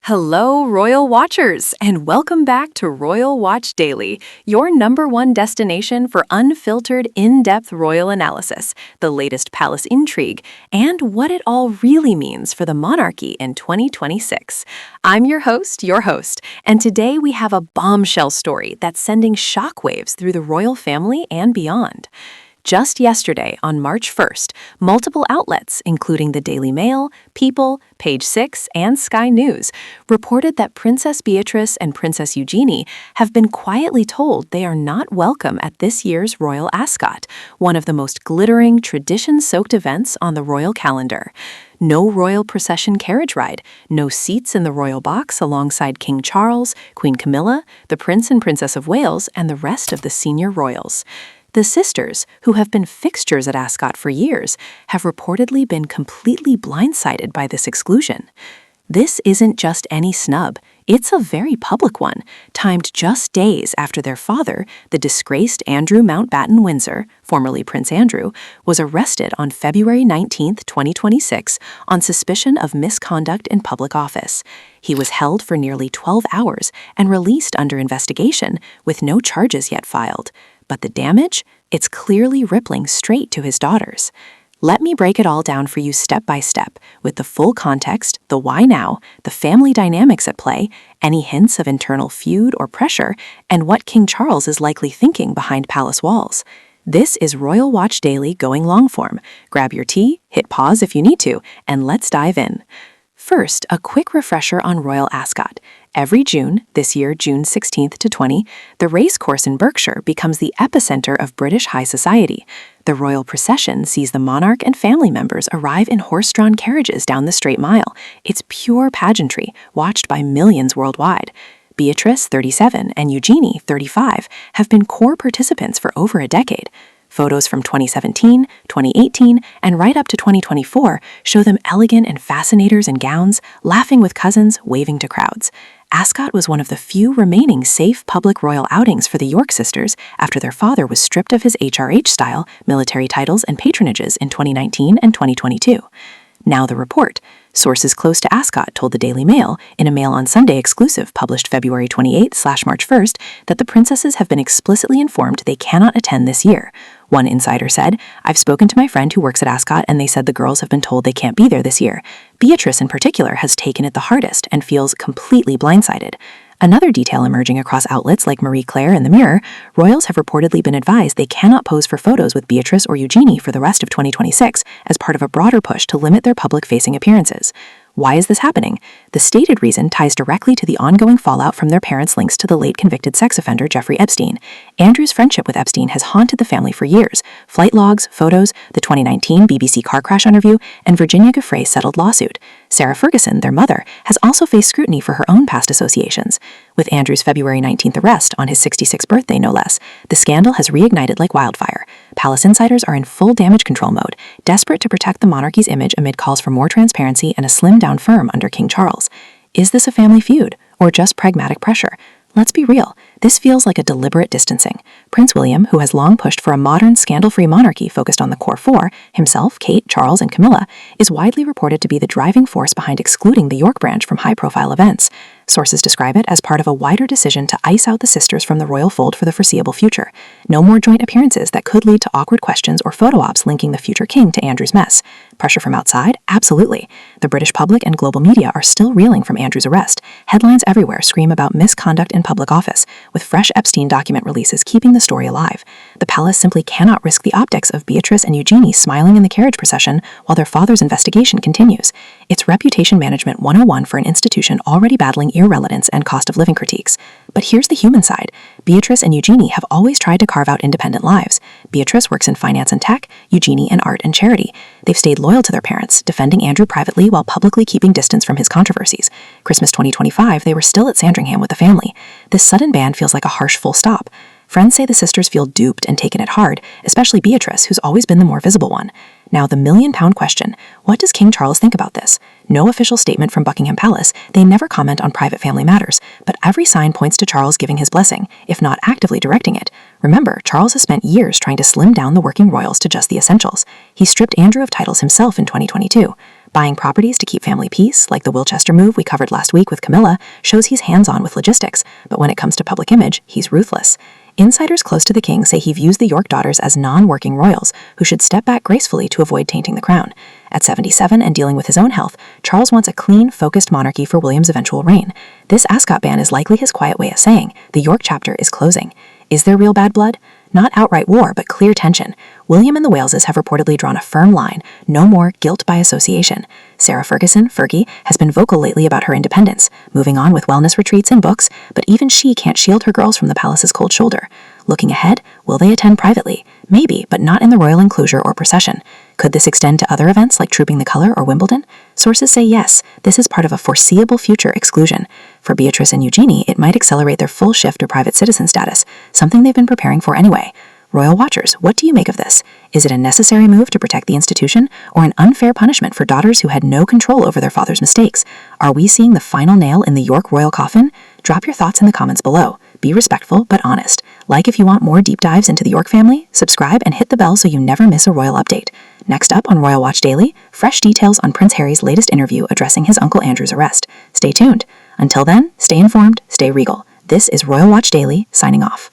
Hello, Royal Watchers, and welcome back to Royal Watch Daily, your #1 destination for unfiltered, in-depth royal analysis, the latest palace intrigue, and what it all really means for the monarchy in 2026. I'm your host, and today we have a bombshell story that's sending shockwaves through the royal family and beyond. Just yesterday, on March 1st, multiple outlets, including the Daily Mail, People, Page 6, and Sky News, reported that Princess Beatrice and Princess Eugenie have been quietly told they are not welcome at this year's Royal Ascot, one of the most glittering, tradition-soaked events on the royal calendar. No royal procession carriage ride, no seats in the royal box alongside King Charles, Queen Camilla, the Prince and Princess of Wales, and the rest of the senior royals. The sisters, who have been fixtures at Ascot for years, have reportedly been completely blindsided by this exclusion. This isn't just any snub, it's a very public one, timed just days after their father, the disgraced Andrew Mountbatten Windsor, formerly Prince Andrew, was arrested on February 19, 2026, on suspicion of misconduct in public office. He was held for nearly 12 hours and released under investigation, with no charges yet filed. But the damage? It's clearly rippling straight to his daughters. Let me break it all down for you step by step, with the full context, the why now, the family dynamics at play, any hints of internal feud or pressure, and what King Charles is likely thinking behind palace walls. This is Royal Watch Daily going long form. Grab your tea, hit pause if you need to, and let's dive in. First, a quick refresher on Royal Ascot. Every June, this year June 16th to 20, the racecourse in Berkshire becomes the epicenter of British high society. The royal procession sees the monarch and family members arrive in horse-drawn carriages down the Straight Mile. It's pure pageantry, watched by millions worldwide. Beatrice, 37, and Eugenie, 35, have been core participants for over a decade. Photos from 2017, 2018, and right up to 2024 show them elegant in fascinators and gowns, laughing with cousins, waving to crowds. Ascot was one of the few remaining safe public royal outings for the York sisters after their father was stripped of his HRH-style military titles and patronages in 2019 and 2022. Now the report. Sources close to Ascot told the Daily Mail, in a Mail on Sunday exclusive published February 28/March 1st, that the princesses have been explicitly informed they cannot attend this year. One insider said, "I've spoken to my friend who works at Ascot and they said the girls have been told they can't be there this year. Beatrice in particular has taken it the hardest and feels completely blindsided." Another detail emerging across outlets like Marie Claire and The Mirror, royals have reportedly been advised they cannot pose for photos with Beatrice or Eugenie for the rest of 2026 as part of a broader push to limit their public-facing appearances. Why is this happening? The stated reason ties directly to the ongoing fallout from their parents' links to the late convicted sex offender Jeffrey Epstein. Andrew's friendship with Epstein has haunted the family for years. Flight logs, photos, the 2019 BBC car crash interview, and Virginia Giuffre's settled lawsuit. Sarah Ferguson, their mother, has also faced scrutiny for her own past associations. With Andrew's February 19th arrest, on his 66th birthday no less, the scandal has reignited like wildfire. Palace insiders are in full damage control mode, desperate to protect the monarchy's image amid calls for more transparency and a slimmed-down firm under King Charles. Is this a family feud, or just pragmatic pressure? Let's be real, this feels like a deliberate distancing. Prince William, who has long pushed for a modern, scandal-free monarchy focused on the core four, himself, Kate, Charles, and Camilla, is widely reported to be the driving force behind excluding the York branch from high-profile events. Sources describe it as part of a wider decision to ice out the sisters from the royal fold for the foreseeable future. No more joint appearances that could lead to awkward questions or photo ops linking the future king to Andrew's mess. Pressure from outside? Absolutely. The British public and global media are still reeling from Andrew's arrest. Headlines everywhere scream about misconduct in public office, with fresh Epstein document releases keeping the story alive. The palace simply cannot risk the optics of Beatrice and Eugenie smiling in the carriage procession while their father's investigation continues. It's reputation management 101 for an institution already battling irrelevance and cost of living critiques. But here's the human side. Beatrice and Eugenie have always tried to carve out independent lives. Beatrice works in finance and tech, Eugenie in art and charity. They've stayed loyal to their parents, defending Andrew privately while publicly keeping distance from his controversies. Christmas 2025, they were still at Sandringham with the family. This sudden ban feels like a harsh full stop. Friends say the sisters feel duped and taken it hard, especially Beatrice, who's always been the more visible one. Now, the million-pound question, what does King Charles think about this? No official statement from Buckingham Palace, they never comment on private family matters, but every sign points to Charles giving his blessing, if not actively directing it. Remember, Charles has spent years trying to slim down the working royals to just the essentials. He stripped Andrew of titles himself in 2022. Buying properties to keep family peace, like the Wilchester move we covered last week with Camilla, shows he's hands-on with logistics, but when it comes to public image, he's ruthless. Insiders close to the king say he views the York daughters as non-working royals who should step back gracefully to avoid tainting the crown. At 77 and dealing with his own health, Charles wants a clean, focused monarchy for William's eventual reign. This Ascot ban is likely his quiet way of saying the York chapter is closing. Is there real bad blood? Not outright war, but clear tension. William and the Waleses have reportedly drawn a firm line: no more guilt by association. Sarah Ferguson, Fergie, has been vocal lately about her independence, moving on with wellness retreats and books, but even she can't shield her girls from the palace's cold shoulder. Looking ahead, will they attend privately? Maybe, but not in the royal enclosure or procession. Could this extend to other events like Trooping the Colour or Wimbledon? Sources say yes, this is part of a foreseeable future exclusion. For Beatrice and Eugunie, it might accelerate their full shift to private citizen status, something they've been preparing for anyway. Royal Watchers, what do you make of this? Is it a necessary move to protect the institution, or an unfair punishment for daughters who had no control over their father's mistakes? Are we seeing the final nail in the York royal coffin? Drop your thoughts in the comments below. Be respectful but honest. Like if you want more deep dives into the York family, subscribe and hit the bell so you never miss a royal update. Next up on Royal Watch Daily, fresh details on Prince Harry's latest interview addressing his Uncle Andrew's arrest. Stay tuned. Until then, stay informed, stay regal. This is Royal Watch Daily, signing off.